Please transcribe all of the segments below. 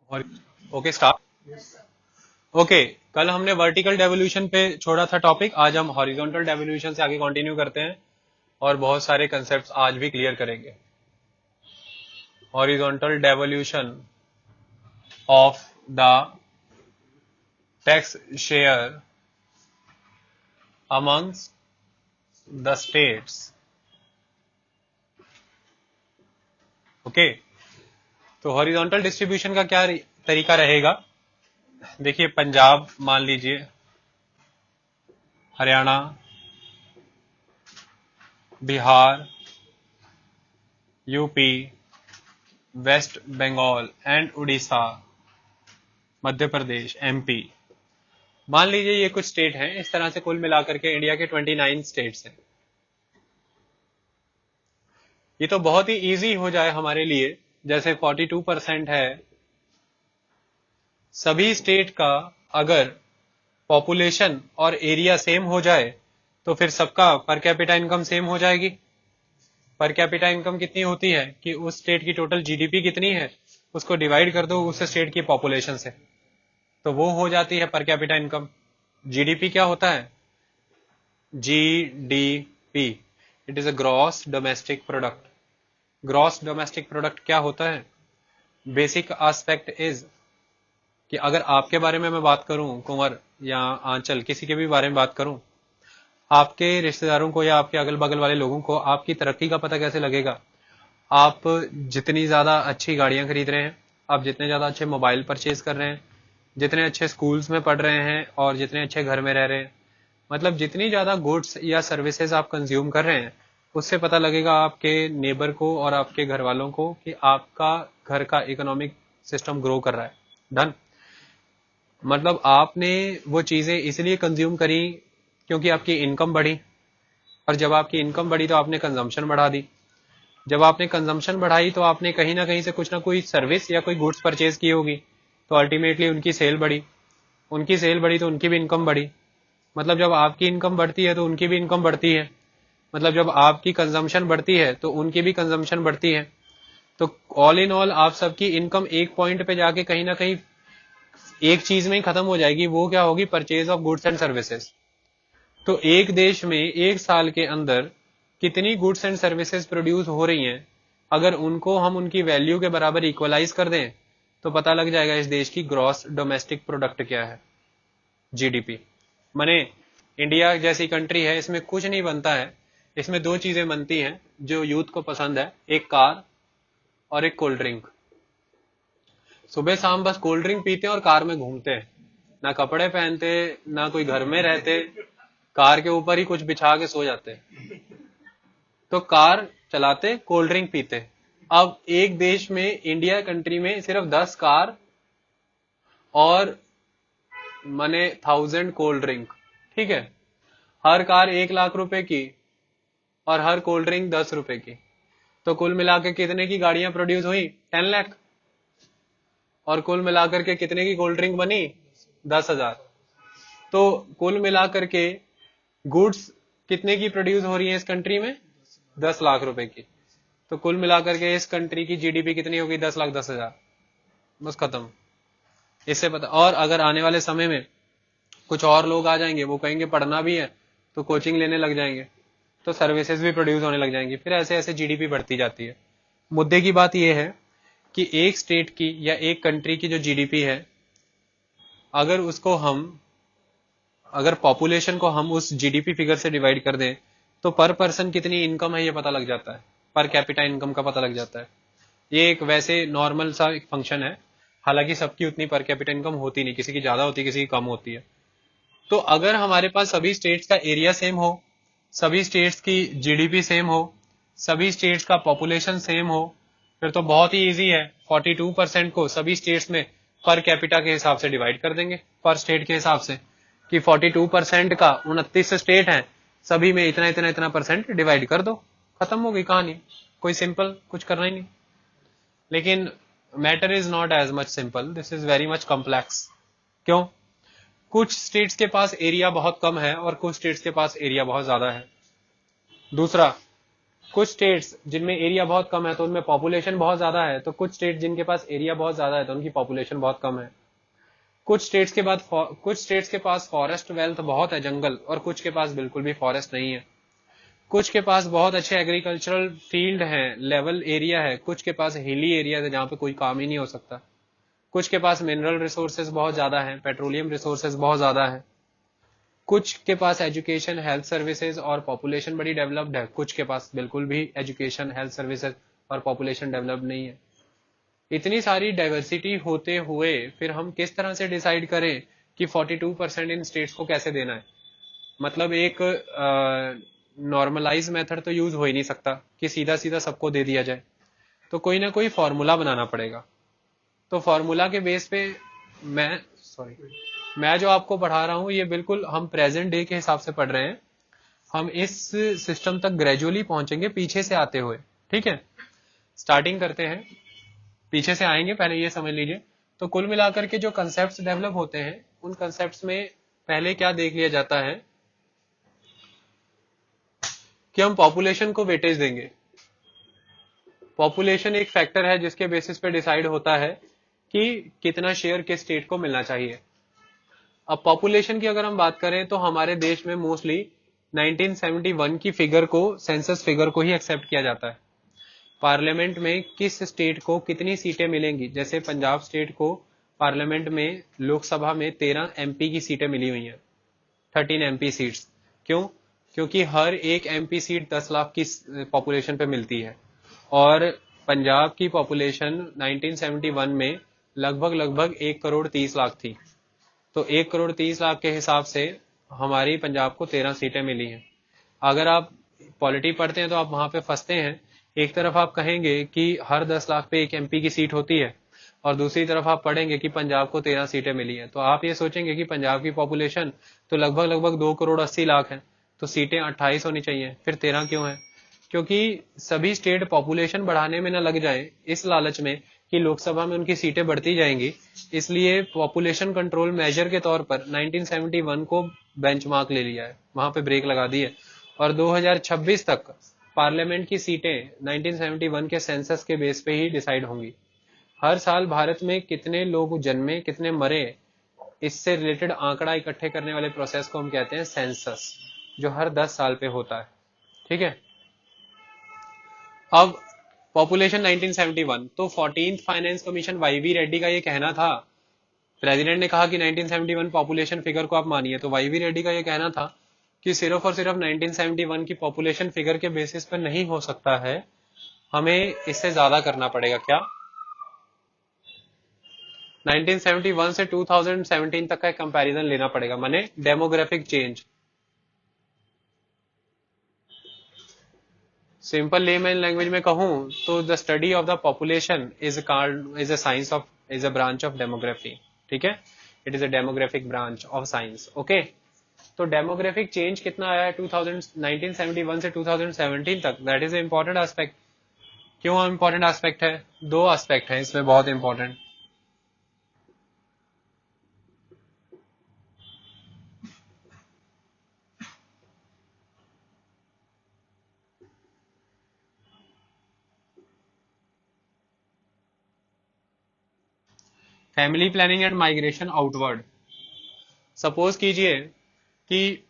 और okay start. Okay, कल हमने वर्टिकल डेवोल्यूशन पे छोड़ा था टॉपिक, आज हम हॉरिजॉन्टल डेवोल्यूशन से आगे कंटिन्यू करते हैं और बहुत सारे कंसेप्ट्स आज भी क्लियर करेंगे। Horizontal devolution of the tax share amongst the states. Okay, तो हॉरिजॉन्टल डिस्ट्रीब्यूशन का क्या तरीका रहेगा? देखिए, पंजाब मान लीजिए, Haryana, Bihar, UP, West Bengal and Orissa, Madhya Pradesh, MP. मान लीजिए ये कुछ स्टेट हैं। इस तरह से कुल मिलाकर के इंडिया के 29 स्टेट्स हैं। ये तो बहुत ही इजी हो जाए हमारे लिए, जैसे 42% है सभी स्टेट का। अगर पॉपुलेशन और एरिया सेम हो जाए तो फिर सबका पर कैपिटा इनकम सेम हो जाएगी। पर कैपिटा इनकम कितनी होती है कि उस स्टेट की टोटल जीडीपी कितनी है उसको डिवाइड कर दो उस स्टेट की पॉपुलेशन से, तो वो हो जाती है पर कैपिटा इनकम। जीडीपी क्या होता है? GDP, it is a gross domestic product. Gross domestic product क्या होता है? बेसिक एस्पेक्ट इज कि अगर आपके बारे में मैं बात करूं, कुंवर या आंचल, किसी के भी बारे में बात करूं, आपके रिश्तेदारों को या आपके अगल बगल वाले लोगों को आपकी तरक्की का पता कैसे लगेगा? आप जितनी ज्यादा अच्छी गाड़ियां खरीद रहे हैं, आप जितने ज्यादा अच्छे मोबाइल परचेज कर रहे हैं, जितने अच्छे स्कूल्स में पढ़ रहे हैं और जितने अच्छे घर में रह रहे हैं, मतलब जितनी ज्यादा गुड्स या सर्विसेज आप कंज्यूम कर रहे हैं, उससे पता लगेगा आपके नेबर को और आपके घर वालों को कि आपका घर का इकोनॉमिक सिस्टम ग्रो कर रहा है। डन। मतलब आपने वो चीजें इसलिए कंज्यूम करी क्योंकि आपकी इनकम बढ़ी, और जब आपकी इनकम बढ़ी तो आपने कंजम्पशन बढ़ा दी। जब आपने कंजम्पशन बढ़ाई तो आपने कहीं ना कहीं से कुछ ना कोई सर्विस या कोई गुड्स परचेज की होगी, तो अल्टीमेटली उनकी सेल बढ़ी। उनकी सेल बढ़ी तो उनकी भी इनकम बढ़ी। मतलब जब आपकी इनकम बढ़ती है तो उनकी भी इनकम बढ़ती है। मतलब जब आपकी कंजम्पशन बढ़ती है तो उनकी भी कंजम्पशन बढ़ती है। तो ऑल इन ऑल आप सबकी इनकम एक पॉइंट पे जाके कहीं ना कहीं एक चीज में ही खत्म हो जाएगी। वो क्या होगी? Purchase of goods and services. तो एक देश में एक साल के अंदर कितनी गुड्स एंड सर्विसेज प्रोड्यूस हो रही हैं, अगर उनको हम उनकी वैल्यू के बराबर इक्वलाइज कर दें तो पता लग जाएगा इस देश की ग्रॉस डोमेस्टिक प्रोडक्ट क्या है, जीडीपी। माने इंडिया जैसी कंट्री है, इसमें कुछ नहीं बनता है। इसमें दो चीजें बनती हैं जो यूथ को पसंद है, एक कार और एक कोल्ड ड्रिंक। सुबह शाम बस कोल्ड ड्रिंक पीते हैं और कार में घूमते हैं, ना कपड़े पहनते, ना कोई घर में रहते, कार के ऊपर ही कुछ बिछा के सो जाते। तो कार चलाते, कोल्ड ड्रिंक पीते। अब एक देश में, इंडिया कंट्री में, सिर्फ 10 कार और माने 1000 कोल्ड ड्रिंक, ठीक है। हर कार 1 लाख रुपए की और हर कोल्ड ड्रिंक 10 रुपए की। तो कुल मिलाकर कितने की गाड़ियां प्रोड्यूस हुई? 10 लाख। और कुल मिलाकर के कितने की कोल्ड ड्रिंक बनी? 10,000। तो कुल मिलाकर के गुड्स कितने की प्रोड्यूस हो रही है इस कंट्री में? 10 लाख रुपए की। तो कुल मिलाकर के इस कंट्री की जीडीपी कितनी होगी? 10,10,000। बस खत्म। इससे पता। और अगर आने वाले समय में कुछ और लोग आ जाएंगे, वो कहेंगे पढ़ना भी है तो कोचिंग लेने लग जाएंगे, तो सर्विसेज भी प्रोड्यूस होने लग जाएंगी, फिर ऐसे ऐसे जीडीपी बढ़ती जाती है। मुद्दे की बात यह है कि एक स्टेट की या एक कंट्री की जो जीडीपी है, अगर उसको हम, अगर पॉपुलेशन को हम उस जीडीपी फिगर से डिवाइड कर दें तो पर पर्सन कितनी इनकम है ये पता लग जाता है, पर कैपिटा इनकम का पता लग जाता है। ये एक वैसे नॉर्मल सा एक फंक्शन है। हालांकि सबकी उतनी पर कैपिटा इनकम होती नहीं, किसी की ज्यादा होती है, किसी की कम होती है। तो अगर हमारे पास सभी स्टेट्स का एरिया सेम हो, सभी स्टेट्स की जीडीपी सेम हो, सभी स्टेट्स का पॉपुलेशन सेम हो, फिर तो बहुत ही इजी है। 42% को सभी स्टेट्स में पर कैपिटा के हिसाब से डिवाइड कर देंगे, पर स्टेट के हिसाब से, कि 42% का 29 स्टेट हैं, सभी में इतना इतना इतना परसेंट डिवाइड कर दो, खत्म हो गई कहानी। कोई सिंपल कुछ करना ही नहीं। लेकिन matter is not as much simple, this is very much complex. क्यों? कुछ स्टेट्स के पास एरिया बहुत कम है और कुछ स्टेट्स के पास एरिया बहुत ज्यादा है। दूसरा, कुछ स्टेट्स जिनमें एरिया बहुत कम है तो उनमें पॉपुलेशन बहुत ज्यादा है, तो कुछ स्टेट जिनके पास एरिया बहुत ज्यादा है तो उनकी पॉपुलेशन बहुत कम है। कुछ स्टेट्स के पास फॉरेस्ट वेल्थ बहुत है, जंगल, और कुछ के पास बिल्कुल भी फॉरेस्ट नहीं है। कुछ के पास बहुत अच्छे एग्रीकल्चरल फील्ड हैं, लेवल एरिया है, कुछ के पास हिली एरिया है जहाँ पे कोई काम ही नहीं हो सकता। कुछ के पास मिनरल रिसोर्सेज बहुत ज्यादा हैं, पेट्रोलियम रिसोर्सेज बहुत ज्यादा है। कुछ के पास एजुकेशन, हेल्थ सर्विसेज और पॉपुलेशन बड़ी डेवलप्ड है, कुछ के पास बिल्कुल भी एजुकेशन, हेल्थ सर्विसेज और पॉपुलेशन डेवलप्ड नहीं है। इतनी सारी डाइवर्सिटी होते हुए फिर हम किस तरह से डिसाइड करें कि 42% इन स्टेट्स को कैसे देना है? मतलब एक नॉर्मलाइज मेथड तो यूज हो ही नहीं सकता कि सीधा सीधा सबको दे दिया जाए, तो कोई ना कोई फॉर्मूला बनाना पड़ेगा। तो फॉर्मूला के बेस पे मैं जो आपको पढ़ा रहा हूँ ये बिल्कुल हम प्रेजेंट डे के हिसाब से पढ़ रहे हैं। हम इस सिस्टम तक ग्रेजुअली पहुंचेंगे पीछे से आते हुए, ठीक है। स्टार्टिंग करते हैं, पीछे से आएंगे, पहले ये समझ लीजिए। तो कुल मिलाकर के जो कंसेप्ट डेवलप होते हैं उन कंसेप्ट में पहले क्या देख लिया जाता है कि हम पॉपुलेशन को वेटेज देंगे। पॉपुलेशन एक फैक्टर है जिसके बेसिस पे डिसाइड होता है कि कितना शेयर किस स्टेट को मिलना चाहिए। अब पॉपुलेशन की अगर हम बात करें तो हमारे देश में मोस्टली 1971 की फिगर को, सेंसस फिगर को ही एक्सेप्ट किया जाता है। पार्लियामेंट में किस स्टेट को कितनी सीटें मिलेंगी, जैसे पंजाब स्टेट को पार्लियामेंट में, लोकसभा में 13 एमपी की सीटें मिली हुई हैं, 13 एमपी सीट्स। क्यों? क्योंकि हर एक एमपी सीट 10 लाख की पॉपुलेशन पे मिलती है, और पंजाब की पॉपुलेशन 1971 में लगभग 1 करोड़ 30 लाख थी। तो 1 करोड़ 30 लाख के हिसाब से हमारी पंजाब को 13 सीटें मिली हैं। अगर आप पॉलिटी पढ़ते हैं तो आप वहां पे फंसते हैं। एक तरफ आप कहेंगे कि हर 10 लाख पे एक एमपी की सीट होती है, और दूसरी तरफ आप पढ़ेंगे कि पंजाब को 13 सीटें मिली हैं, तो आप ये सोचेंगे कि पंजाब की पॉपुलेशन तो लगभग 2 करोड़ 80 लाख है, तो सीटें 28 होनी चाहिए, फिर 13 क्यों है? क्योंकि सभी स्टेट पॉपुलेशन बढ़ाने में न लग जाए इस लालच में कि लोकसभा में उनकी सीटें बढ़ती जाएंगी, इसलिए पॉपुलेशन कंट्रोल मेजर के तौर पर 1971 को बेंचमार्क ले लिया है, वहां पे ब्रेक लगा दी है। और 2026 तक पार्लियामेंट की सीटें 1971 के सेंसस के बेस पे ही डिसाइड होंगी। हर साल भारत में कितने लोग जन्मे, कितने मरे, इससे रिलेटेड आंकड़ा इकट्ठे करने वाले प्रोसेस को हम कहते हैं सेंसस, जो हर 10 साल पे होता है, ठीक है। अब पॉपुलेशन 1971, तो 14th finance commission YV Reddy का ये कहना था, प्रेसिडेंट ने कहा कि 1971 पॉपुलेशन फिगर को आप मानिए, तो वाईवी रेड्डी का ये कहना था कि सिर्फ और सिर्फ 1971 की पॉपुलेशन फिगर के बेसिस पर नहीं हो सकता है, हमें इससे ज्यादा करना पड़ेगा। क्या? 1971 से 2017 तक का कंपैरिजन लेना पड़ेगा, माने demographic change. Simple layman language में कहूं तो the study of the population is a science of, is a branch of demography, ठीक है। It is a demographic branch of science, okay. तो डेमोग्राफिक चेंज कितना आया है 1971 से 2017 तक, दैट इज इंपॉर्टेंट एस्पेक्ट। क्यों इंपॉर्टेंट एस्पेक्ट है? दो एस्पेक्ट है इसमें बहुत important. Family planning and migration outward. Suppose कीजिए कि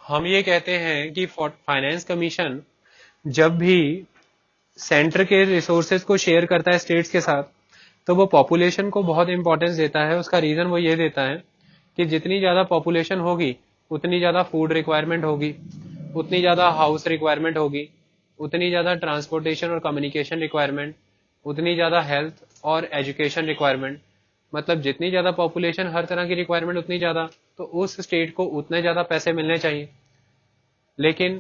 हम ये कहते हैं कि फाइनेंस कमीशन जब भी सेंटर के रिसोर्सेज को शेयर करता है स्टेट्स के साथ, तो वो पॉपुलेशन को बहुत इंपॉर्टेंस देता है। उसका रीजन वो ये देता है कि जितनी ज्यादा पॉपुलेशन होगी उतनी ज्यादा फूड रिक्वायरमेंट होगी, उतनी ज्यादा हाउस रिक्वायरमेंट होगी, उतनी ज्यादा ट्रांसपोर्टेशन और कम्युनिकेशन रिक्वायरमेंट, उतनी ज्यादा हेल्थ और एजुकेशन रिक्वायरमेंट। मतलब जितनी ज्यादा पॉपुलेशन, हर तरह की रिक्वायरमेंट उतनी ज्यादा, तो उस स्टेट को उतने ज्यादा पैसे मिलने चाहिए। लेकिन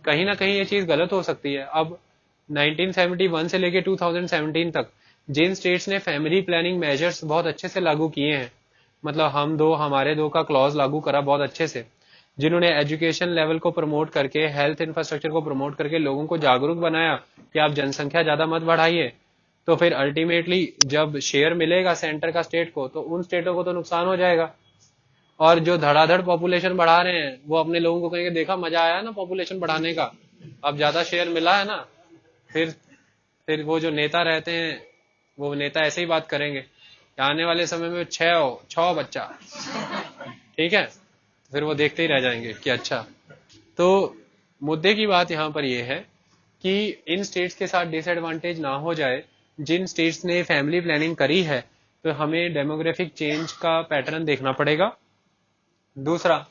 कहीं ना कहीं ये चीज गलत हो सकती है। अब 1971 से लेके 2017 तक जिन स्टेट्स ने फैमिली प्लानिंग मेजर्स बहुत अच्छे से लागू किए हैं, मतलब हमारे दो का क्लॉज लागू करा बहुत अच्छे से, जिन्होंने एजुकेशन लेवल को प्रमोट करके, हेल्थ इंफ्रास्ट्रक्चर को प्रमोट करके लोगों को जागरूक बनाया कि आप जनसंख्या ज्यादा मत बढ़ाइए, तो फिर अल्टीमेटली जब शेयर मिलेगा सेंटर का स्टेट को, तो उन स्टेटों को तो नुकसान हो जाएगा। और जो धड़ाधड़ पॉपुलेशन बढ़ा रहे हैं वो अपने लोगों को कहेंगे देखा मजा आया ना पॉपुलेशन बढ़ाने का, अब ज्यादा शेयर मिला है ना, फिर फिर वो जो नेता रहते हैं, वो नेता ऐसे ही बात करेंगे कि आने वाले समय में छह बच्चा, ठीक है, फिर वो देखते ही रह जाएंगे कि अच्छा। तो मुद्दे की बात यहाँ पर ये है कि इन स्टेट्स के साथ डिसएडवांटेज ना हो जाए। जिन स्टेट्स ने फैमिली प्लानिंग करी है, तो हमें डेमोग्राफिक चेंज का पैटर्न देखना पड़ेगा। दूसरा,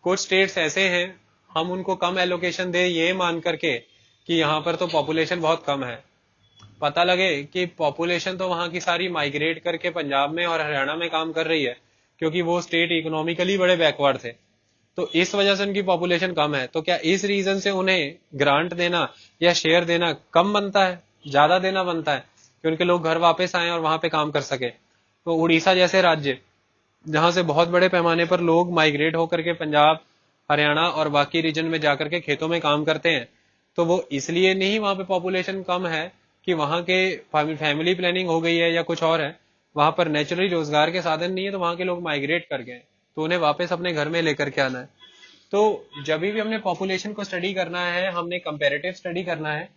कुछ स्टेट्स ऐसे हैं, हम उनको कम एलोकेशन दे ये मान करके कि यहाँ पर तो पॉपुलेशन बहुत कम है, पता लगे कि पॉपुलेशन तो वहां की सारी माइग्रेट करके पंजाब में और हरियाणा में काम कर रही है, क्योंकि वो स्टेट इकोनॉमिकली बड़े बैकवर्ड थे, तो इस वजह से उनकी पॉपुलेशन कम है। तो क्या इस रीजन से उन्हें ग्रांट देना या शेयर देना कम बनता है, ज्यादा देना बनता है, कि उनके लोग घर वापस आए और वहां पे काम कर सके? तो उड़ीसा जैसे राज्य, जहां से बहुत बड़े पैमाने पर लोग माइग्रेट होकर के पंजाब, हरियाणा और बाकी रीजन में जाकर के खेतों में काम करते हैं, तो वो इसलिए नहीं वहां पे पॉपुलेशन कम है कि वहां के फैमिली प्लानिंग हो गई है या कुछ और है, वहां पर नेचुरली रोजगार के साधन नहीं है, तो वहां के लोग माइग्रेट कर गए, तो उन्हें वापस अपने घर में लेकर के आना है। तो जब भी हमने पॉपुलेशन को स्टडी करना है, हमने कंपेरेटिव स्टडी करना है,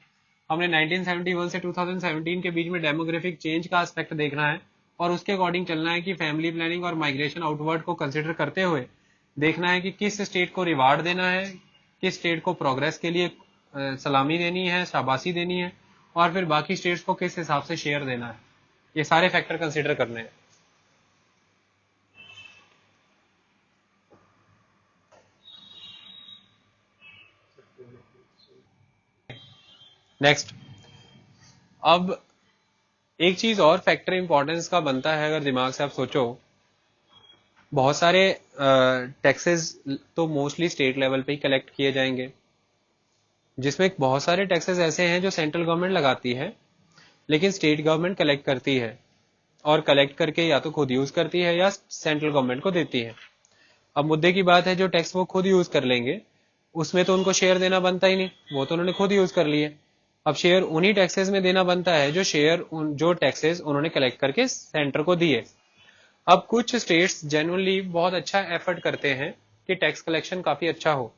हमने 1971 से 2017 के बीच में डेमोग्राफिक चेंज का एस्पेक्ट देखना है और उसके अकॉर्डिंग चलना है कि फैमिली प्लानिंग और माइग्रेशन आउटवर्ड को कंसिडर करते हुए देखना है कि किस स्टेट को रिवार्ड देना है, किस स्टेट को प्रोग्रेस के लिए सलामी देनी है, शाबाशी देनी है, और फिर बाकी स्टेट्स को किस हिसाब से शेयर देना है। ये सारे फैक्टर कंसिडर करने हैं। नेक्स्ट, अब एक चीज और फैक्टर इंपॉर्टेंस का बनता है, अगर दिमाग से आप सोचो, बहुत सारे टैक्सेस तो मोस्टली स्टेट लेवल पे ही कलेक्ट किए जाएंगे, जिसमें बहुत सारे टैक्सेस ऐसे हैं जो सेंट्रल गवर्नमेंट लगाती है लेकिन स्टेट गवर्नमेंट कलेक्ट करती है, और कलेक्ट करके या तो खुद यूज करती है या सेंट्रल गवर्नमेंट को देती है। अब मुद्दे की बात है, जो टैक्स वो खुद यूज कर लेंगे उसमें तो उनको शेयर देना बनता ही नहीं, वो तो उन्होंने खुद यूज कर लिए। अब शेयर उन्हीं टैक्सेस में देना बनता है जो टैक्सेस उन्होंने कलेक्ट करके सेंटर को दिए। अब कुछ स्टेट्स जेन्युइनली बहुत अच्छा एफर्ट करते हैं कि टैक्स कलेक्शन काफी अच्छा हो,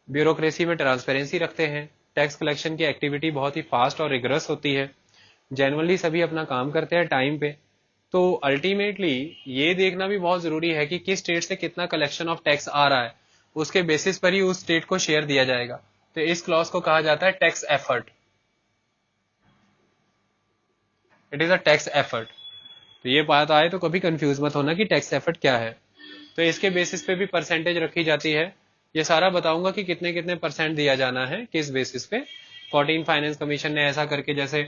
ब्यूरोक्रेसी में ट्रांसपेरेंसी रखते हैं, टैक्स कलेक्शन की एक्टिविटी बहुत ही फास्ट और रिगरस होती है, जेन्युइनली सभी अपना काम करते हैं टाइम पे। तो अल्टीमेटली ये देखना भी बहुत जरूरी है कि किस स्टेट से कितना कलेक्शन ऑफ टैक्स आ रहा है, उसके बेसिस पर ही उस स्टेट को शेयर दिया जाएगा। तो इस क्लॉज को कहा जाता है tax effort. It is a tax effort. तो ये बात आए तो कभी कंफ्यूज मत होना कि टैक्स एफर्ट क्या है। तो इसके बेसिस पे भी परसेंटेज रखी जाती है। ये सारा बताऊंगा कि कितने कितने परसेंट दिया जाना है, किस बेसिस पे। 14 फाइनेंस कमीशन ने ऐसा करके जैसे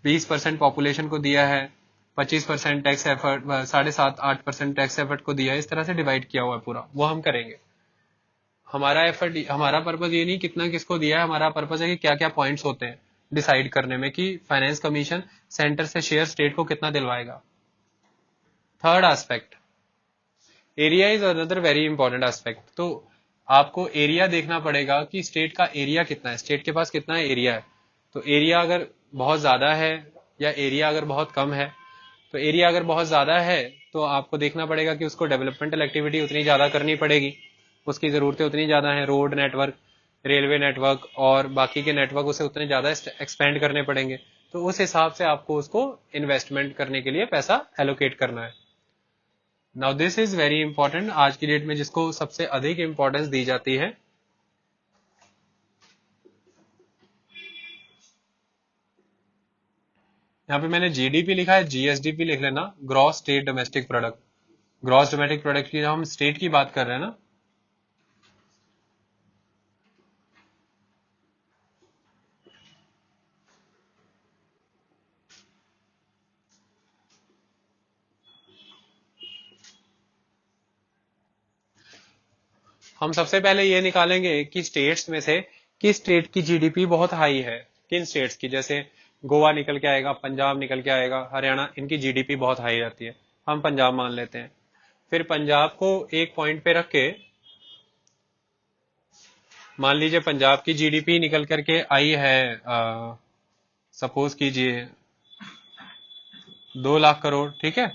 20% पॉपुलेशन को दिया है, 25% टैक्स एफर्ट, 7.5-8% टैक्स एफर्ट को दिया है, इस तरह से डिवाइड किया हुआ है पूरा, वो हम करेंगे। हमारा एफर्ट, हमारा पर्पज ये नहीं कितना किसको दिया है, हमारा पर्पज है कि क्या क्या पॉइंट्स होते हैं डिसाइड करने में कि फाइनेंस कमीशन सेंटर से शेयर स्टेट को कितना दिलवाएगा। Third aspect, area is another very important aspect. तो आपको एरिया देखना पड़ेगा कि स्टेट का एरिया कितना है, स्टेट के पास कितना एरिया है। तो एरिया अगर बहुत ज्यादा है या एरिया अगर बहुत कम है, तो एरिया अगर बहुत ज्यादा है तो आपको देखना पड़ेगा कि उसको डेवलपमेंटल एक्टिविटी उतनी ज्यादा करनी पड़ेगी, उसकी जरूरतें उतनी ज्यादा हैं, रोड नेटवर्क, रेलवे नेटवर्क और बाकी के नेटवर्क उसे उतने ज्यादा एक्सपेंड करने पड़ेंगे। तो उस हिसाब से आपको उसको इन्वेस्टमेंट करने के लिए पैसा एलोकेट करना है। Now this is very important आज की डेट में, जिसको सबसे अधिक इंपॉर्टेंस दी जाती है। यहाँ पे मैंने जीडीपी लिखा है, जीएसडीपी लिख लेना, gross state domestic product. Gross domestic product की जब हम स्टेट की बात कर रहे हैं ना, हम सबसे पहले ये निकालेंगे कि स्टेट्स में से किस स्टेट की जीडीपी बहुत हाई है। किन स्टेट्स की, जैसे गोवा निकल के आएगा, पंजाब निकल के आएगा, हरियाणा, इनकी जीडीपी बहुत हाई रहती है, हम पंजाब मान लेते हैं। फिर पंजाब को एक पॉइंट पे रख के मान लीजिए पंजाब की जीडीपी निकल करके आई है, सपोज कीजिए 2 लाख करोड़, ठीक है,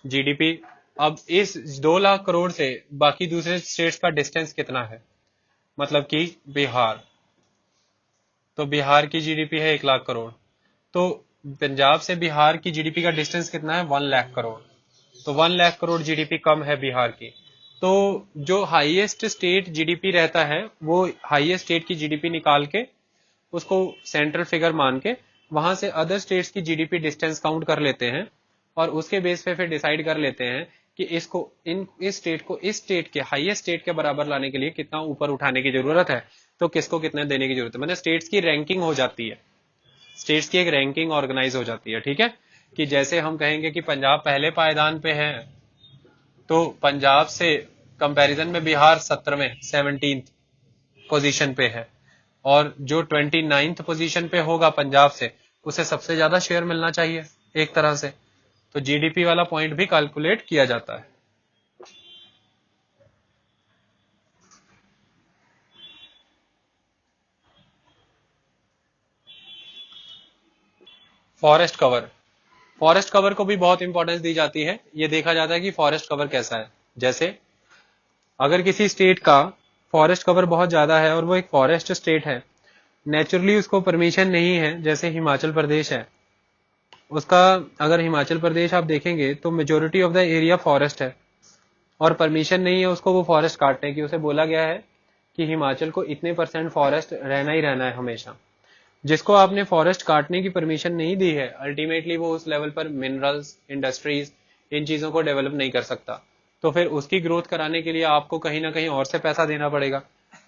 जीडीपी। अब इस 2 लाख करोड़ से बाकी दूसरे स्टेट्स का डिस्टेंस कितना है, मतलब कि बिहार, तो बिहार की जीडीपी है 1 लाख करोड़। तो पंजाब से बिहार की जीडीपी का डिस्टेंस कितना है? 1 लाख करोड़। तो 1 लाख करोड़ जीडीपी कम है बिहार की। तो जो हाईएस्ट स्टेट जीडीपी रहता है वो हाईएस्ट स्टेट की जीडीपी निकाल के उसको सेंट्रल फिगर मान के वहां से अदर स्टेट्स की जीडीपी डिस्टेंस काउंट कर लेते हैं और उसके बेस पे फिर डिसाइड कर लेते हैं कि इस स्टेट को इस स्टेट के हाईएस्ट स्टेट के बराबर लाने के लिए कितना ऊपर उठाने की जरूरत है, तो किसको कितना देने की जरूरत है। मतलब स्टेट्स की रैंकिंग हो जाती है, स्टेट्स की एक रैंकिंग ऑर्गेनाइज हो जाती है। ठीक है, कि जैसे हम कहेंगे कि पंजाब पहले पायदान पे है, तो पंजाब से कंपैरिजन में बिहार 17th पोजीशन पे है, और जो 29th पोजीशन पे होगा पंजाब से उसे सबसे ज्यादा शेयर मिलना चाहिए एक तरह से। तो जीडीपी वाला पॉइंट भी कैलकुलेट किया जाता है। फॉरेस्ट कवर, फॉरेस्ट कवर को भी बहुत इंपॉर्टेंस दी जाती है। ये देखा जाता है कि फॉरेस्ट कवर कैसा है। जैसे अगर किसी स्टेट का फॉरेस्ट कवर बहुत ज्यादा है और वो एक फॉरेस्ट स्टेट है, नेचुरली उसको परमिशन नहीं है, जैसे हिमाचल प्रदेश है, उसका अगर हिमाचल प्रदेश आप देखेंगे तो majority of the area forest है और परमिशन नहीं है उसको वो फॉरेस्ट काटने की। उसे बोला गया है कि हिमाचल को इतने % फॉरेस्ट रहना ही रहना है हमेशा। जिसको आपने फॉरेस्ट काटने की परमिशन नहीं दी है, अल्टीमेटली वो उस लेवल पर मिनरल्स, इंडस्ट्रीज, इन चीजों को डेवलप नहीं कर सकता। तो फिर उसकी ग्रोथ कराने के लिए आपको कहीं ना कहीं और से पैसा देना पड़ेगा।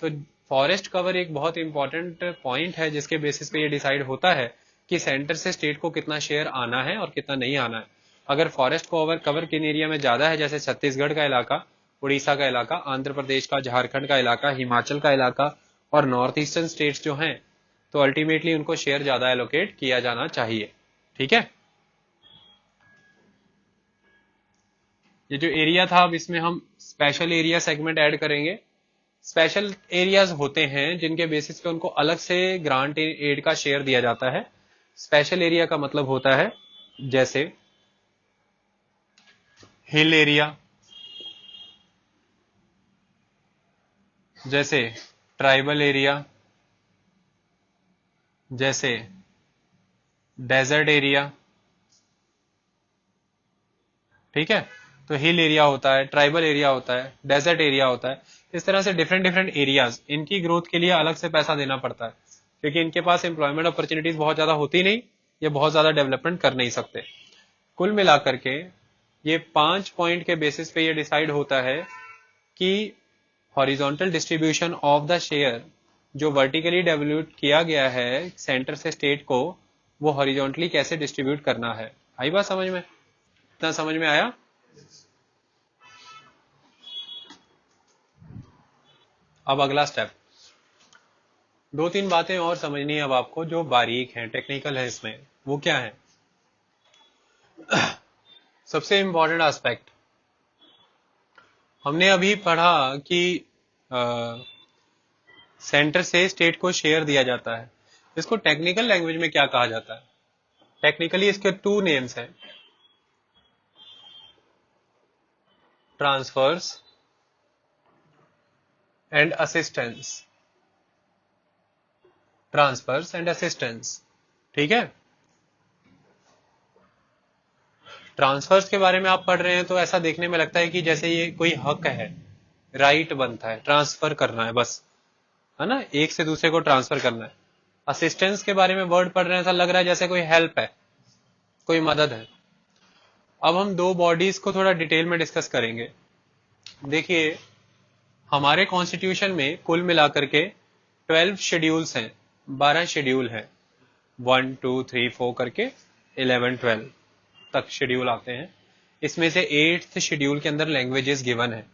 तो फॉरेस्ट कवर एक बहुत इंपॉर्टेंट पॉइंट है जिसके बेसिस पे ये डिसाइड होता है कि सेंटर से स्टेट को कितना शेयर आना है और कितना नहीं आना है। अगर फॉरेस्ट कवर किन एरिया में ज्यादा है, जैसे छत्तीसगढ़ का इलाका, उड़ीसा का इलाका, आंध्र प्रदेश का, झारखंड का इलाका, हिमाचल का इलाका और नॉर्थ ईस्टर्न स्टेट्स जो हैं, तो अल्टीमेटली उनको शेयर ज्यादा एलोकेट किया जाना चाहिए। ठीक है, ये जो एरिया था अब इसमें हम स्पेशल एरिया सेगमेंट ऐड करेंगे। स्पेशल एरियाज होते हैं जिनके बेसिस पे उनको अलग से ग्रांट एड का शेयर दिया जाता है। स्पेशल एरिया का मतलब होता है जैसे हिल एरिया, जैसे ट्राइबल एरिया, जैसे डेजर्ट एरिया। ठीक है, तो हिल एरिया होता है, ट्राइबल एरिया होता है, डेजर्ट एरिया होता है। इस तरह से डिफरेंट डिफरेंट एरियाज, इनकी ग्रोथ के लिए अलग से पैसा देना पड़ता है क्योंकि इनके पास एम्प्लॉयमेंट अपॉर्चुनिटीज बहुत ज्यादा होती नहीं, ये बहुत ज्यादा डेवलपमेंट कर नहीं सकते। कुल मिलाकर के ये 5 पॉइंट के बेसिस पे ये डिसाइड होता है कि horizontal distribution of the share जो वर्टिकली डेवलप किया गया है सेंटर से स्टेट को, वो हॉरिजॉन्टली कैसे डिस्ट्रीब्यूट करना है। आई बात समझ में? इतना समझ में आया? अब अगला स्टेप, 2-3 बातें और समझनी है अब आपको जो बारीक हैं, टेक्निकल है इसमें। वो क्या है? सबसे इंपॉर्टेंट एस्पेक्ट, हमने अभी पढ़ा कि सेंटर से स्टेट को शेयर दिया जाता है। इसको टेक्निकल लैंग्वेज में क्या कहा जाता है? टेक्निकली इसके 2 नेम्स हैं, transfers and assistance. Transfers and assistance, ठीक है। ट्रांसफर्स के बारे में आप पढ़ रहे हैं तो ऐसा देखने में लगता है कि जैसे ये कोई हक है, राइट बनता है, ट्रांसफर करना है बस, है ना, एक से दूसरे को ट्रांसफर करना है। असिस्टेंस के बारे में वर्ड पढ़ रहे हैं, ऐसा लग रहा है जैसे कोई हेल्प है, कोई मदद है। अब हम 2 बॉडीज को थोड़ा डिटेल में डिस्कस करेंगे। देखिए, हमारे कॉन्स्टिट्यूशन में कुल मिलाकर के 12 शेड्यूल्स हैं, 12 शेड्यूल हैं, 1 2 3 4 करके 11 12 तक शेड्यूल आते हैं। इसमें से 8th शेड्यूल के अंदर लैंग्वेजेस गिवन है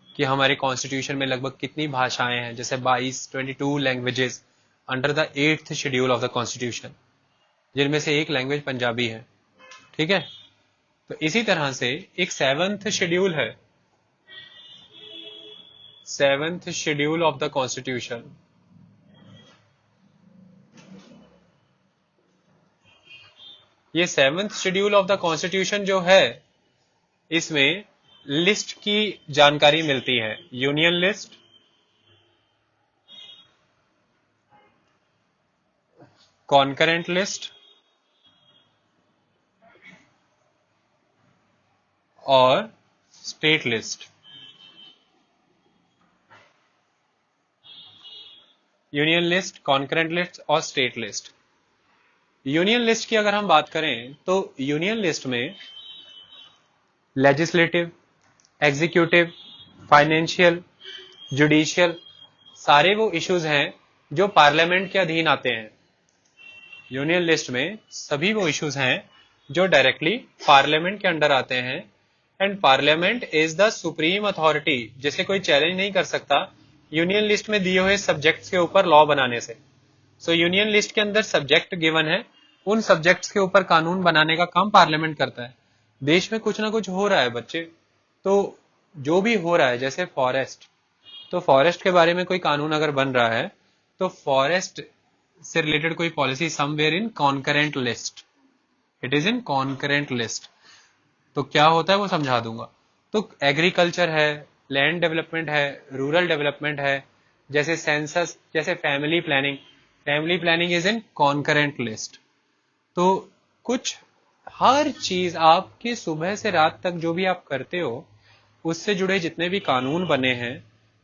कि हमारे कॉन्स्टिट्यूशन में लगभग कितनी भाषाएं हैं, जैसे 22 languages under the 8th schedule of the constitution, जिनमें से एक लैंग्वेज पंजाबी है। ठीक है, तो इसी तरह से एक 7th शेड्यूल है, 7th schedule of the constitution. ये 7th schedule of the constitution जो है, इसमें लिस्ट की जानकारी मिलती है, यूनियन लिस्ट, कॉन्करेंट लिस्ट और state list. Union list, concurrent list और स्टेट लिस्ट। यूनियन लिस्ट की अगर हम बात करें तो यूनियन लिस्ट में लेजिस्लेटिव, एग्जीक्यूटिव, फाइनेंशियल, जुडिशियल सारे वो इश्यूज हैं जो पार्लियामेंट के अधीन आते हैं। यूनियन लिस्ट में सभी वो इश्यूज हैं जो डायरेक्टली पार्लियामेंट के अंडर आते हैं and parliament is the supreme authority जिसे कोई चैलेंज नहीं कर सकता यूनियन लिस्ट में दिए हुए सब्जेक्ट्स के ऊपर लॉ बनाने से। सो यूनियन लिस्ट के अंदर सब्जेक्ट गिवन है, उन सब्जेक्ट्स के ऊपर कानून बनाने का काम पार्लियामेंट करता है। देश में कुछ ना कुछ हो रहा है बच्चे, तो जो भी हो रहा है जैसे फॉरेस्ट, तो फॉरेस्ट के बारे में कोई कानून अगर बन रहा है तो फॉरेस्ट से रिलेटेड कोई policy somewhere in concurrent list, it is in concurrent list. तो क्या होता है वो समझा दूंगा। तो एग्रीकल्चर है, लैंड डेवलपमेंट है, रूरल डेवलपमेंट है, जैसे सेंसस, जैसे family planning, family planning is in concurrent list. तो कुछ हर चीज आपकी सुबह से रात तक जो भी आप करते हो उससे जुड़े जितने भी कानून बने हैं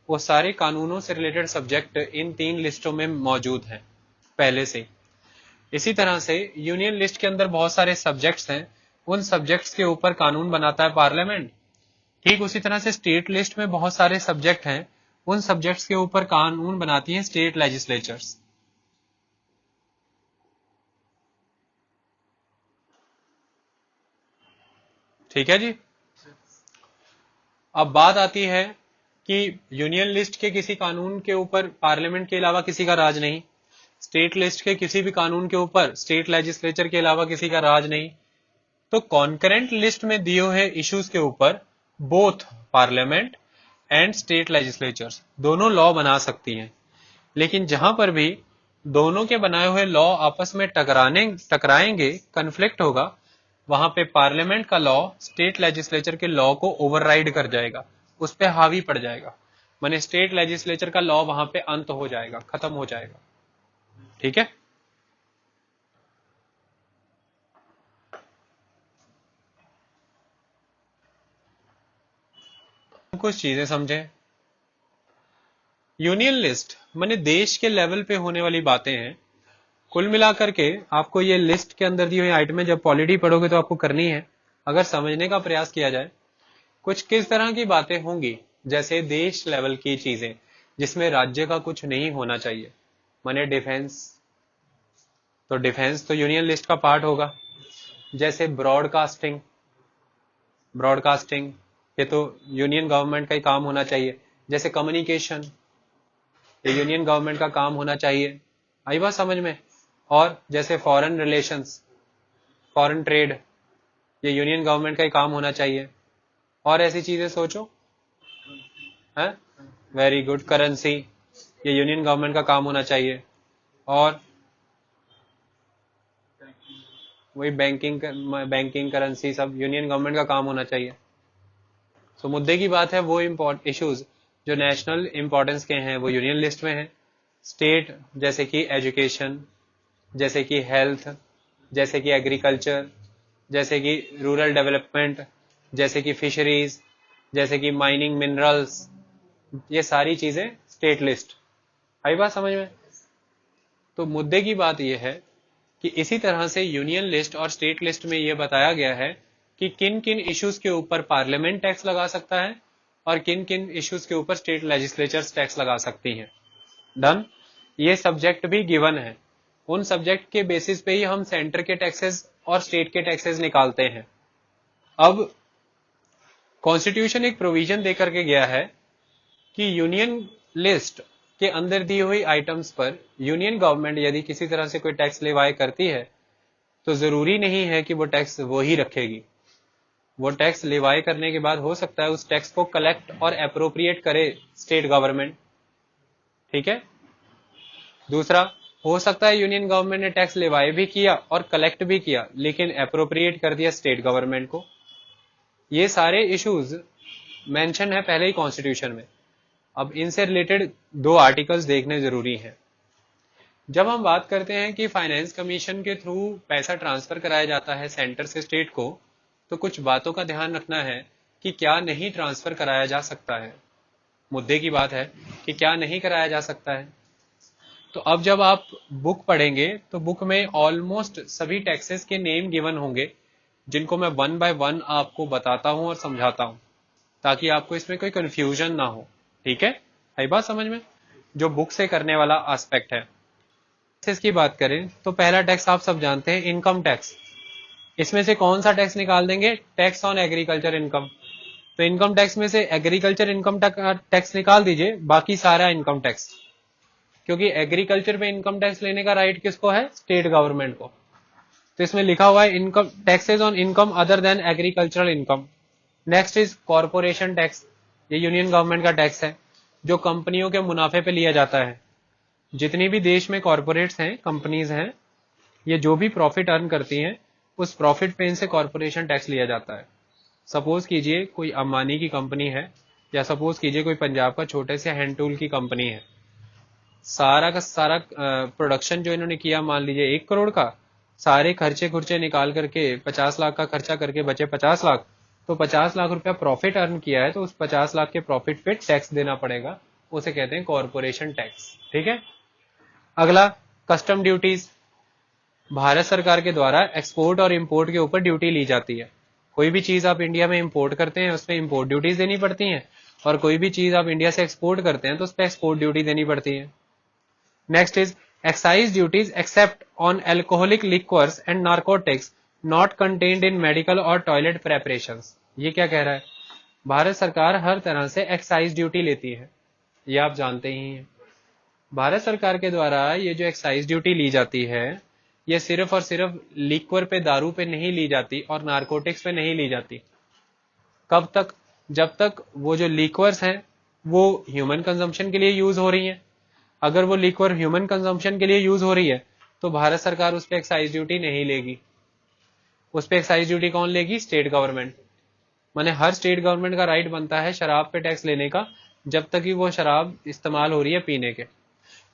वो सारे कानूनों से रिलेटेड सब्जेक्ट इन 3 लिस्टों में मौजूद हैं पहले से। इसी तरह से यूनियन लिस्ट के अंदर बहुत सारे सब्जेक्ट्स हैं, उन सब्जेक्ट्स के ऊपर कानून बनाता है पार्लियामेंट। ठीक उसी तरह से स्टेट लिस्ट में बहुत सारे सब्जेक्ट हैं, उन सब्जेक्ट्स के ऊपर कानून बनाती हैं स्टेट लेजिस्लेचर्स। ठीक है जी। अब बात आती है कि यूनियन लिस्ट के किसी कानून के ऊपर पार्लियामेंट के अलावा किसी का राज नहीं, स्टेट लिस्ट के किसी भी कानून के ऊपर स्टेट लेजिस्लेचर के अलावा किसी का राज नहीं। तो कॉन्करेंट लिस्ट में दिए हुए इश्यूज के ऊपर both parliament and state legislatures दोनों लॉ बना सकती हैं। लेकिन जहां पर भी दोनों के बनाए हुए लॉ आपस में टकराएंगे, कन्फ्लिक्ट होगा, वहां पे पार्लियामेंट का लॉ स्टेट लेजिस्लेचर के लॉ को ओवरराइड कर जाएगा, उस पर हावी पड़ जाएगा, माने स्टेट लेजिस्लेचर का लॉ वहां पे अंत हो जाएगा, खत्म हो जाएगा। ठीक है। कुछ चीजें समझें। यूनियन लिस्ट माने देश के लेवल पे होने वाली बातें हैं। कुल मिलाकर के आपको ये लिस्ट के अंदर दी हुई आइटमें जब पॉलिटी पढ़ोगे तो आपको करनी है, अगर समझने का प्रयास किया जाए कुछ किस तरह की बातें होंगी। जैसे देश लेवल की चीजें जिसमें राज्य का कुछ नहीं होना चाहिए, माने डिफेंस, तो डिफेंस तो यूनियन लिस्ट का पार्ट होगा। जैसे ब्रॉडकास्टिंग, ब्रॉडकास्टिंग ये तो यूनियन गवर्नमेंट का ही काम होना चाहिए। जैसे कम्युनिकेशन, ये यूनियन गवर्नमेंट का काम होना चाहिए। आई बात समझ में। और जैसे फॉरेन रिलेशंस, फॉरेन ट्रेड, ये यूनियन गवर्नमेंट का ही काम होना चाहिए। और ऐसी चीजें सोचो, है वेरी गुड, करेंसी, ये यूनियन गवर्नमेंट का काम होना चाहिए। और वही बैंकिंग करेंसी सब यूनियन गवर्नमेंट का काम होना चाहिए। सो मुद्दे की बात है वो इश्यूज जो नेशनल इंपॉर्टेंस के हैं वो यूनियन लिस्ट में है। स्टेट जैसे कि एजुकेशन, जैसे कि हेल्थ, जैसे कि एग्रीकल्चर, जैसे कि रूरल डेवलपमेंट, जैसे कि फिशरीज, जैसे कि माइनिंग मिनरल्स, ये सारी चीजें स्टेट लिस्ट। आई बात समझ में। तो मुद्दे की बात यह है कि इसी तरह से यूनियन लिस्ट और स्टेट लिस्ट में यह बताया गया है कि किन किन इश्यूज के ऊपर पार्लियामेंट टैक्स लगा सकता है और किन किन इश्यूज के ऊपर स्टेट लेजिस्लेचर्स टैक्स लगा सकती हैं। डन। ये सब्जेक्ट भी गिवन है, उन सब्जेक्ट के बेसिस पे ही हम सेंटर के टैक्सेस और स्टेट के टैक्सेस निकालते हैं। अब कॉन्स्टिट्यूशन एक प्रोविजन देकर के गया है कि यूनियन लिस्ट के अंदर दी हुई आइटम्स पर यूनियन गवर्नमेंट यदि किसी तरह से कोई टैक्स लेवाई करती है तो जरूरी नहीं है कि वो टैक्स वो ही रखेगी। वो टैक्स लेवाई करने के बाद हो सकता है उस टैक्स को कलेक्ट और अप्रोप्रिएट करे स्टेट गवर्नमेंट। ठीक है। दूसरा, हो सकता है यूनियन गवर्नमेंट ने टैक्स लेवाई भी किया और कलेक्ट भी किया लेकिन अप्रोप्रिएट कर दिया स्टेट गवर्नमेंट को। ये सारे इश्यूज मेंशन है पहले ही कॉन्स्टिट्यूशन में। अब इनसे रिलेटेड 2 आर्टिकल्स देखने जरूरी हैं। जब हम बात करते हैं कि फाइनेंस कमीशन के थ्रू पैसा ट्रांसफर कराया जाता है सेंटर से स्टेट को, तो कुछ बातों का ध्यान रखना है कि क्या नहीं ट्रांसफर कराया जा सकता है। मुद्दे की बात है कि क्या नहीं कराया जा सकता है। तो अब जब आप बुक पढ़ेंगे तो बुक में ऑलमोस्ट सभी टैक्सेस के नेम गिवन होंगे, जिनको मैं वन बाय वन आपको बताता हूं और समझाता हूं, ताकि आपको इसमें कोई कंफ्यूजन ना हो। ठीक है, आई बात समझ में? जो बुक से करने वाला एस्पेक्ट है। टैक्सेस की बात करें तो पहला टैक्स आप सब जानते हैं, इनकम टैक्स। इसमें से कौन सा टैक्स निकाल देंगे? Tax on agriculture income. तो इनकम टैक्स में से एग्रीकल्चर इनकम टैक्स निकाल दीजिए, बाकी सारा इनकम टैक्स। क्योंकि एग्रीकल्चर पे इनकम टैक्स लेने का राइट किसको है? स्टेट गवर्नमेंट को। तो इसमें लिखा हुआ है income taxes on income other than agricultural income. Next is corporation tax. ये यूनियन गवर्नमेंट का टैक्स है जो कंपनियों के मुनाफे पे लिया जाता है। जितनी भी देश में कॉरपोरेट्स हैं, कंपनीज हैं, ये जो भी प्रॉफिट अर्न करती हैं, उस प्रॉफिट पे इनसे कॉरपोरेशन टैक्स लिया जाता है। सपोज कीजिए कोई अंबानी की कंपनी है, या सपोज कीजिए कोई पंजाब का छोटे से हैंड टूल की कंपनी है। सारा का सारा प्रोडक्शन जो इन्होंने किया, मान लीजिए 1 करोड़ का, सारे खर्चे खुर्चे निकाल करके 50 लाख का खर्चा करके बचे 50 लाख, तो 50 लाख रुपया प्रॉफिट अर्न किया है, तो उस 50 लाख के प्रॉफिट पे टैक्स देना पड़ेगा। उसे कहते हैं कॉरपोरेशन टैक्स। ठीक है। अगला, कस्टम ड्यूटीज। भारत सरकार के द्वारा एक्सपोर्ट और इंपोर्ट के ऊपर ड्यूटी ली जाती है। कोई भी चीज आप इंडिया में इंपोर्ट करते हैं उस पर इंपोर्ट ड्यूटीज देनी पड़ती हैं, और कोई भी चीज आप इंडिया से एक्सपोर्ट करते हैं तो उस पर एक्सपोर्ट ड्यूटी देनी पड़ती है। Next is excise duties except on alcoholic liquors and narcotics not contained in medical और टॉयलेट प्रेपरेशंस। ये क्या कह रहा है? भारत सरकार हर तरह से एक्साइज ड्यूटी लेती है, ये आप जानते ही हैं। भारत सरकार के द्वारा ये जो एक्साइज ड्यूटी ली जाती है, ये सिर्फ और सिर्फ लिक्वर पे, दारू पे नहीं ली जाती और नारकोटिक्स पे नहीं ली जाती। कब तक? जब तक वो जो लिक्वर्स हैं वो ह्यूमन कंजम्पशन के लिए यूज हो रही हैं। अगर वो लिक्वर ह्यूमन कंजम्पशन के लिए यूज हो रही है तो भारत सरकार उस पर एक्साइज ड्यूटी नहीं लेगी। उस पर एक्साइज ड्यूटी कौन लेगी? State government. माने हर स्टेट गवर्नमेंट का राइट बनता है शराब पे टैक्स लेने का, जब तक कि वो शराब इस्तेमाल हो रही है पीने के।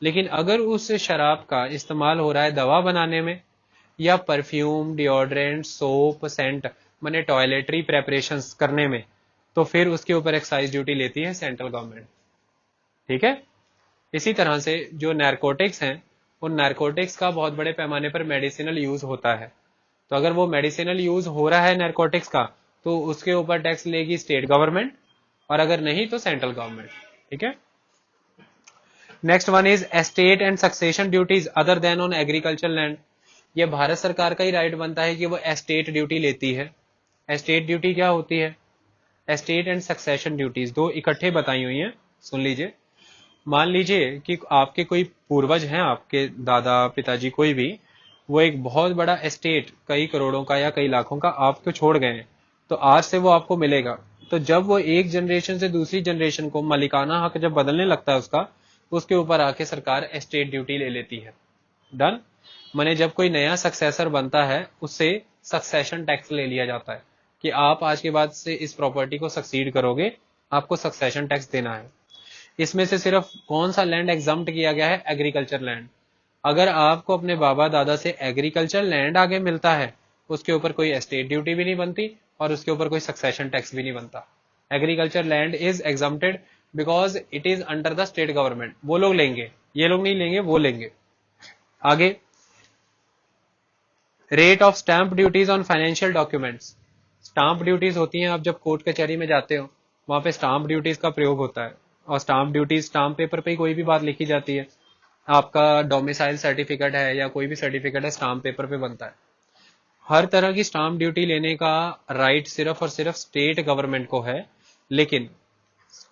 लेकिन अगर उस शराब का इस्तेमाल हो रहा है दवा बनाने में, या परफ्यूम, डिओड्रेंट, सोप, सेंट, माने टॉयलेटरी प्रेपरेशंस करने में, तो फिर उसके ऊपर एक्साइज ड्यूटी लेती है सेंट्रल गवर्नमेंट। ठीक है। इसी तरह से जो नारकोटिक्स हैं, उन नारकोटिक्स का बहुत बड़े पैमाने पर मेडिसिनल यूज होता है। तो अगर वो मेडिसिनल यूज हो रहा है नारकोटिक्स का, तो उसके ऊपर टैक्स लेगी स्टेट गवर्नमेंट, और अगर नहीं तो सेंट्रल गवर्नमेंट। ठीक है। Next one is estate and succession duties other than on agriculture land. ये भारत सरकार का ही राइट बनता है कि वो एस्टेट ड्यूटी लेती है। एस्टेट ड्यूटी क्या होती है? एस्टेट एंड सक्सेशन ड्यूटीज दो इकट्ठे बताई हुई हैं, सुन लीजिए। मान लीजिए कि आपके कोई पूर्वज हैं, आपके दादा पिताजी कोई भी, वो एक बहुत बड़ा एस्टेट कई करोड़ों का या कई लाखों का आपको छोड़ गए हैं, तो आज से वो आपको मिलेगा। तो जब वो एक जनरेशन से दूसरी जनरेशन को मालिकाना हक जब बदलने लगता है उसका, उसके ऊपर आके सरकार एस्टेट ड्यूटी ले लेती है। डन। माने जब कोई नया सक्सेसर बनता है उससे सक्सेशन टैक्स ले लिया जाता है कि आप आज के बाद से इस प्रॉपर्टी को सक्सीड करोगे, आपको सक्सेशन टैक्स देना है। इसमें से सिर्फ कौन सा लैंड एग्जम्प्ट किया गया है? Agriculture land. अगर आपको अपने बाबा दादा से एग्रीकल्चर लैंड आगे मिलता है, उसके ऊपर कोई एस्टेट ड्यूटी भी नहीं बनती और उसके ऊपर कोई सक्सेशन टैक्स भी नहीं बनता। Agriculture land is exempted because it is under the state government. वो लोग लेंगे, ये लोग नहीं लेंगे, वो लेंगे। आगे, rate of stamp duties on financial documents. Stamp duties होती हैं, आप जब कोर्ट कचहरी में जाते हो वहां पे स्टाम्प ड्यूटीज का प्रयोग होता है। और स्टाम्प ड्यूटीज, स्टाम्प पेपर पे कोई भी बात लिखी जाती है, आपका डोमिसाइल सर्टिफिकेट है या कोई भी सर्टिफिकेट है, स्टाम्प पेपर पे बनता है। हर तरह की स्टाम्प ड्यूटी लेने का राइट सिर्फ और सिर्फ स्टेट गवर्नमेंट को है। लेकिन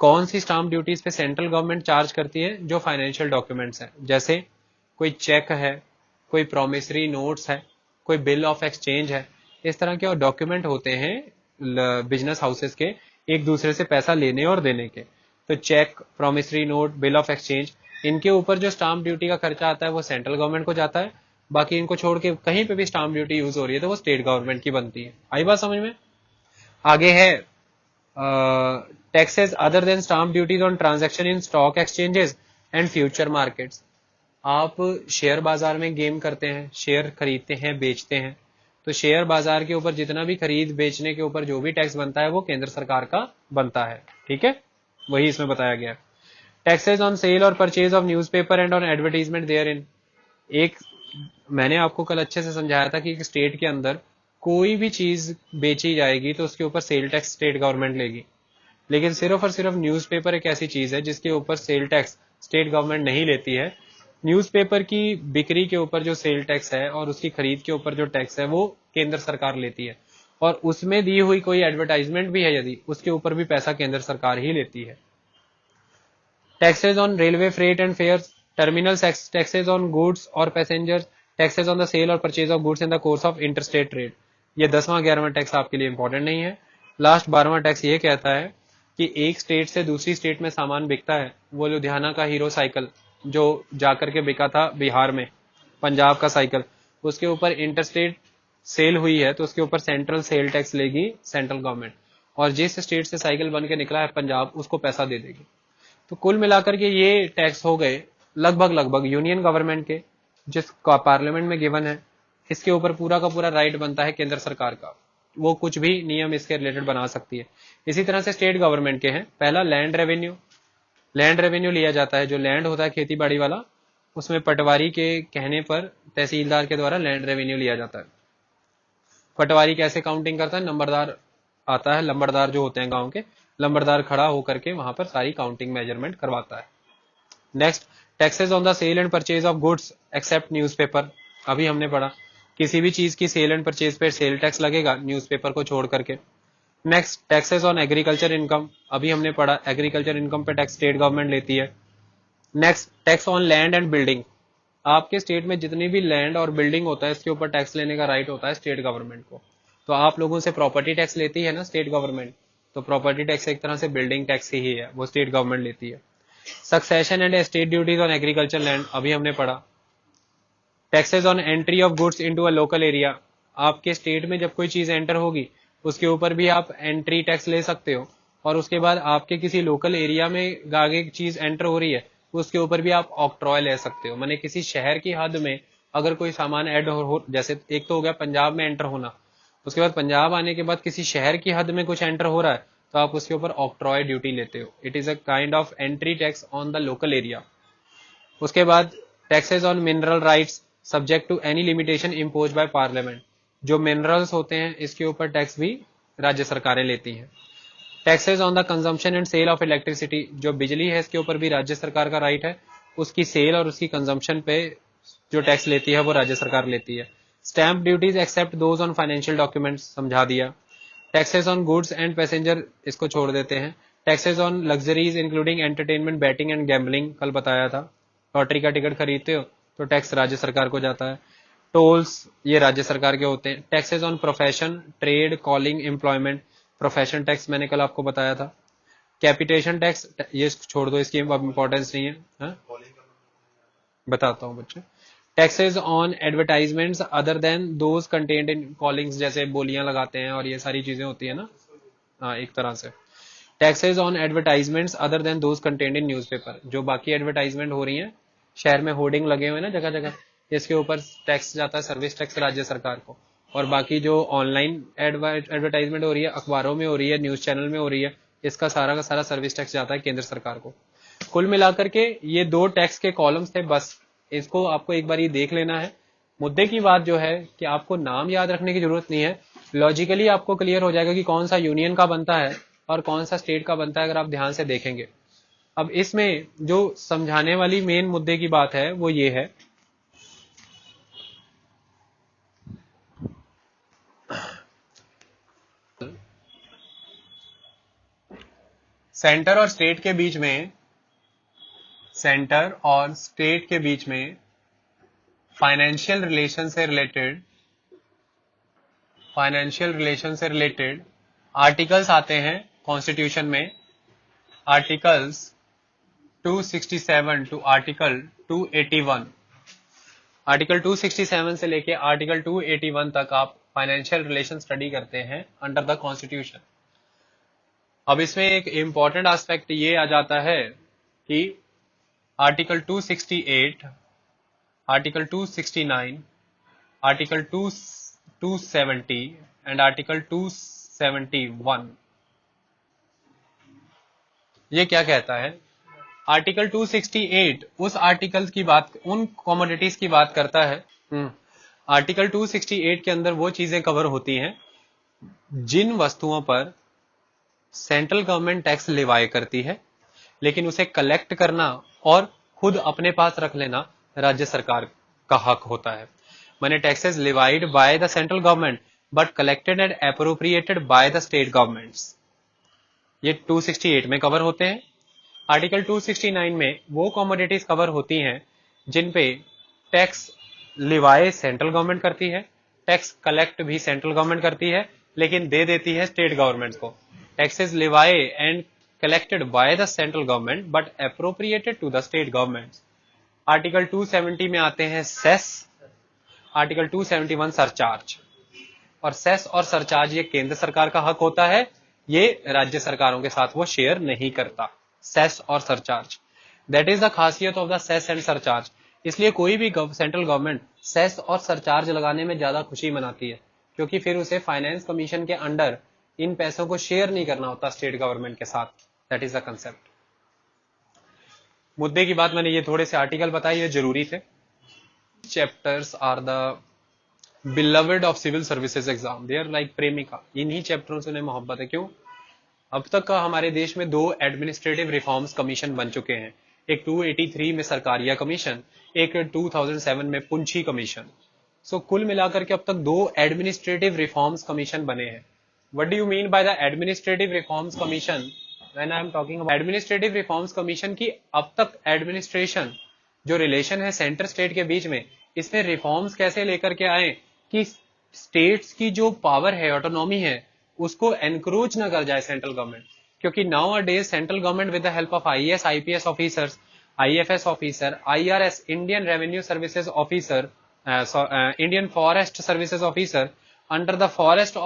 कौन सी स्टाम्प ड्यूटीज पे सेंट्रल गवर्नमेंट चार्ज करती है? जो फाइनेंशियल डॉक्यूमेंट्स हैं, जैसे कोई चेक है, कोई प्रोमिसरी नोट्स है, कोई बिल ऑफ एक्सचेंज है। इस तरह के और डॉक्यूमेंट होते हैं बिजनेस हाउसेस के, एक दूसरे से पैसा लेने और देने के। तो cheque, promissory note, bill of exchange, इनके ऊपर जो स्टाम्प ड्यूटी का खर्चा आता है वो सेंट्रल गवर्नमेंट को जाता है। बाकी इनको छोड़ के कहीं पे भी स्टाम्प ड्यूटी यूज हो रही है तो वो स्टेट गवर्नमेंट की बनती है। आई बात समझ में? आगे है taxes other than stamp duties on transaction in stock exchanges and future markets. आप शेयर बाजार में गेम करते हैं, शेयर खरीदते हैं, बेचते हैं, तो शेयर बाजार के ऊपर जितना भी खरीद बेचने के ऊपर जो भी टैक्स बनता है वो केंद्र सरकार का बनता है। ठीक है, वही इसमें बताया गया है। टैक्सेज ऑन सेल और purchase of newspaper and on advertisement therein. एक मैंने आपको कल अच्छे से समझाया था कि एक स्टेट के अंदर कोई भी चीज बेची जाएगी तो उसके ऊपर सेल टैक्स स्टेट गवर्नमेंट लेगी, लेकिन सिर्फ और सिर्फ न्यूज़पेपर एक ऐसी चीज है जिसके ऊपर सेल टैक्स स्टेट गवर्नमेंट नहीं लेती है। न्यूज़पेपर की बिक्री के ऊपर जो सेल टैक्स है और उसकी खरीद के ऊपर जो टैक्स है वो केंद्र सरकार लेती है, और उसमें दी हुई कोई एडवर्टाइजमेंट भी है यदि, उसके ऊपर भी पैसा केंद्र सरकार ही लेती है। Taxes on railway freight and fares, terminal taxes on goods और passengers, taxes on the sale और purchase of goods in the course of interstate trade. ये 10वां 11वां टैक्स आपके लिए इंपॉर्टेंट नहीं है। लास्ट 12वां टैक्स ये कहता है कि एक स्टेट से दूसरी स्टेट में सामान बिकता है, वो लुधियाना का हीरो साइकिल जो जाकर के बिका था बिहार में, पंजाब का साइकिल, उसके ऊपर इंटरस्टेट सेल हुई है तो उसके ऊपर सेंट्रल सेल टैक्स लेगी सेंट्रल गवर्नमेंट, और जिस स्टेट से साइकिल बन के निकला है पंजाब, उसको पैसा दे देगी। तो कुल मिलाकर के ये टैक्स हो गए लगभग लगभग यूनियन गवर्नमेंट के, जिसका पार्लियामेंट में गिवन है। इसके ऊपर पूरा का पूरा राइट बनता है केंद्र सरकार का, वो कुछ भी नियम इसके रिलेटेड बना सकती है। इसी तरह से स्टेट गवर्नमेंट के हैं, पहला लैंड रेवेन्यू। लैंड रेवेन्यू लिया जाता है, जो लैंड होता है खेती बाड़ी वाला, उसमें पटवारी के कहने पर तहसीलदार के द्वारा लैंड रेवेन्यू लिया जाता है। पटवारी कैसे काउंटिंग करता है, नंबरदार आता है, लंबरदार जो होते हैं गांव के, लंबरदार खड़ा होकर के वहां पर सारी काउंटिंग मेजरमेंट करवाता है। Next, taxes on the sale and purchase of goods except newspaper. अभी हमने पढ़ा किसी भी चीज की सेल एंड परचेज पे सेल टैक्स लगेगा न्यूज़पेपर को छोड़ करके। Next, taxes on agriculture income. अभी हमने पढ़ा एग्रीकल्चर इनकम पे टैक्स स्टेट गवर्नमेंट लेती है। Next, tax on land and building. आपके स्टेट में जितनी भी लैंड और बिल्डिंग होता है इसके ऊपर टैक्स लेने का राइट होता है स्टेट गवर्नमेंट को। तो आप लोगों से प्रॉपर्टी टैक्स लेती है ना स्टेट गवर्नमेंट, तो प्रॉपर्टी टैक्स एक तरह से बिल्डिंग टैक्स ही है, वो स्टेट गवर्नमेंट लेती है। Succession and estate duties on agriculture land, अभी हमने पढ़ा। Taxes on entry of goods into a local area. आपके स्टेट में जब कोई चीज एंटर होगी उसके ऊपर भी आप एंट्री टैक्स ले सकते हो, और उसके बाद आपके किसी लोकल एरिया में आगे चीज एंटर हो रही है उसके ऊपर भी आप ऑक्ट्रॉय ले सकते हो। माने किसी शहर की हद में अगर कोई सामान ऐड हो, जैसे एक तो हो गया पंजाब में एंटर होना, उसके बाद पंजाब आने के बाद किसी शहर की हद में कुछ एंटर हो रहा है तो आप उसके ऊपर ऑक्ट्रॉय ड्यूटी लेते हो। It is a kind of entry tax on the local area. उसके बाद taxes on mineral rights subject to any limitation impose by parliament. जो मिनरल्स होते हैं इसके ऊपर टैक्स भी राज्य सरकारें लेती हैं। Taxes on the consumption and sale of electricity, जो बिजली है इसके ऊपर भी राज्य सरकार का राइट है, उसकी सेल और उसकी कंजम्पशन पे जो टैक्स लेती है वो राज्य सरकार लेती है। Stamp duties except those on financial documents, समझा दिया। Taxes on goods and passenger, इसको छोड़ देते हैं। Taxes on luxuries including entertainment, betting and gambling, कल बताया था। लॉटरी का टिकट खरीदते हो तो टैक्स राज्य सरकार को जाता है। टोल्स ये राज्य सरकार के होते हैं। Taxes on profession, trade, calling, employment, profession tax मैंने कल आपको बताया था। कैपिटेशन टैक्स ये छोड़ दो, इसकी अब इंपॉर्टेंस नहीं है, हा? बताता हूँ बच्चे। Taxes on advertisements other than those contained in callings, जैसे बोलियां लगाते हैं और ये सारी चीजें होती है ना, हाँ एक तरह से। Taxes on advertisements other than those contained in newspaper, जो बाकी एडवर्टाइजमेंट हो रही हैं, शहर में होर्डिंग लगे हुए हैं ना जगह जगह, इसके ऊपर टैक्स जाता है, सर्विस टैक्स राज्य सरकार को। और बाकी जो ऑनलाइन एडवर्टाइजमेंट हो रही है, अखबारों में हो रही है, न्यूज चैनल में हो रही है, इसका सारा का सारा सर्विस टैक्स जाता है केंद्र सरकार को। कुल मिलाकर के ये दो टैक्स के कॉलम्स थे, बस इसको आपको एक बार ये देख लेना है। मुद्दे की बात जो है कि आपको नाम याद रखने की जरूरत नहीं है, लॉजिकली आपको क्लियर हो जाएगा कि कौन सा यूनियन का बनता है और कौन सा स्टेट का बनता है, अगर आप ध्यान से देखेंगे। अब इसमें जो समझाने वाली मेन मुद्दे की बात है वो ये है, सेंटर और स्टेट के बीच में, सेंटर और स्टेट के बीच में फाइनेंशियल रिलेशन से रिलेटेड आर्टिकल्स आते हैं कॉन्स्टिट्यूशन में। Articles 267 to article 281। आर्टिकल 267 से लेके आर्टिकल 281 तक आप फाइनेंशियल रिलेशन स्टडी करते हैं अंडर द कॉन्स्टिट्यूशन। अब इसमें एक इंपॉर्टेंट एस्पेक्ट ये आ जाता है कि article 268 article 269, article 270 and article 271। ये क्या कहता है? आर्टिकल 268 उस आर्टिकल की बात, उन कमोडिटीज की बात करता है। आर्टिकल 268 के अंदर वो चीजें कवर होती हैं जिन वस्तुओं पर सेंट्रल गवर्नमेंट टैक्स लेवाई करती है, लेकिन उसे कलेक्ट करना और खुद अपने पास रख लेना राज्य सरकार का हक होता है। माने taxes levied by the central government but collected and appropriated by the state governments, ये 268 में कवर होते हैं। आर्टिकल 269 में वो कमोडिटीज कवर होती हैं जिन पे टैक्स लिवाए सेंट्रल गवर्नमेंट करती है, टैक्स कलेक्ट भी सेंट्रल गवर्नमेंट करती है, लेकिन दे देती है स्टेट गवर्नमेंट को। Taxes levied and collected by the central government but appropriated to the state governments। Article 270 में आते हैं सेस, आर्टिकल 271 सरचार्ज। और सेस और सरचार्ज ये केंद्र सरकार का हक होता है, ये राज्य सरकारों के साथ वो शेयर नहीं करता, सेस और सरचार्ज। दैट इज द खासियत of the cess and surcharge. इसलिए कोई भी सेंट्रल गवर्नमेंट सेस और सरचार्ज लगाने में ज्यादा खुशी मनाती है, क्योंकि फिर उसे फाइनेंस कमीशन के अंडर इन पैसों को शेयर नहीं करना होता स्टेट गवर्नमेंट के साथ। That is the concept. मुद्दे की बात, मैंने ये थोड़े से आर्टिकल बताए, ये जरूरी थे। Chapters are the beloved of civil services exam, they are like प्रेमिका। इन्हीं चैप्टरों से उन्हें मोहब्बत है। क्यों? अब तक का हमारे देश में 2 एडमिनिस्ट्रेटिव रिफॉर्म्स कमीशन बन चुके हैं, एक 283 में सरकारिया कमीशन, एक 2007 में पुंछी कमीशन। सो कुल मिलाकर के अब तक 2 एडमिनिस्ट्रेटिव रिफॉर्म्स कमीशन बने हैं। What do you mean by the administrative reforms commission? When I am talking about administrative reforms commission की अब तक एडमिनिस्ट्रेशन जो रिलेशन है सेंटर स्टेट के बीच में, इसमें रिफॉर्म्स कैसे लेकर के आए कि स्टेट्स की जो पावर है, ऑटोनॉमी है, उसको एनक्रोच ना कर जाए सेंट्रल गवर्नमेंट। क्योंकि now a days central government with the help of IAS IPS officers, IFS officer, IRS Indian revenue services officer, Indian forest services officer, under the forest